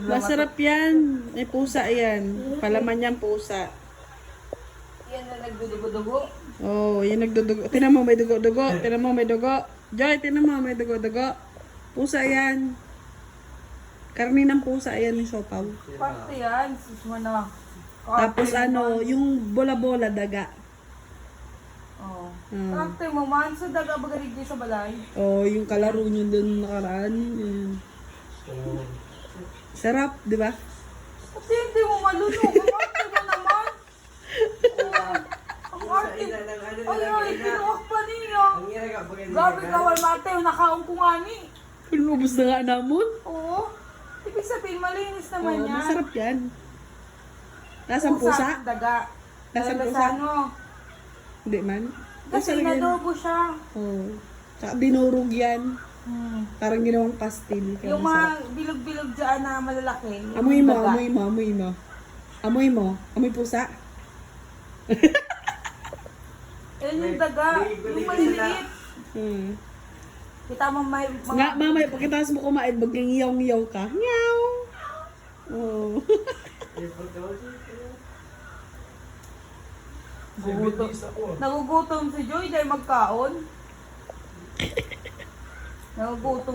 Masarap yan. May pusa yan. Palaman yan pusa. Yan na nagdudugo-dugo. Oh, yan nagdudugo. Tinan mo may dugo-dugo. Tinan mo may dugo. Joy, tinan mo may dugo-dugo. Pusa yan. Karni ng pusa yan yung sopaw. Parte yan. Susma na. Tapos ano, yung bola-bola daga. Oh. Hmm. Parte mo man. Sa daga bagarigi sa balay. Oh, yung kalaro nyo dun nakaraan. Yan. Sarap, di ba? Pati hindi mo malunok. Ang arte mo naman. Oh. Ang arte. Ay, kinuwak pa niya. Grabe ka, wal mate. Nakaong ko nga ni. Pinubos na nga namon. Oo. Ibig sabihin, malinis naman Oh, yan. masarap yan. Lasang pusa? Daga. Lasang Daga pusa? sa ano. Hindi man. Kasi Masarap yan. inadobo siya. Oh. Tsaka dinurog yan. Parang ginawang pastil. Kaya Yung mga masarap. bilog-bilog dyan na malalaki. yung Amoy mo, daga. amoy mo, amoy mo. Amoy mo. Amoy pusa. Yan yung daga. Yung maliliit. Hmm. Kita mo may mga... Nga, mamaya, pagkatapos mo kumain, baglang iyaw-iyaw ka. Nyaw! Oh. Nagugutom si Joy dahil magkaon. Nagugutom.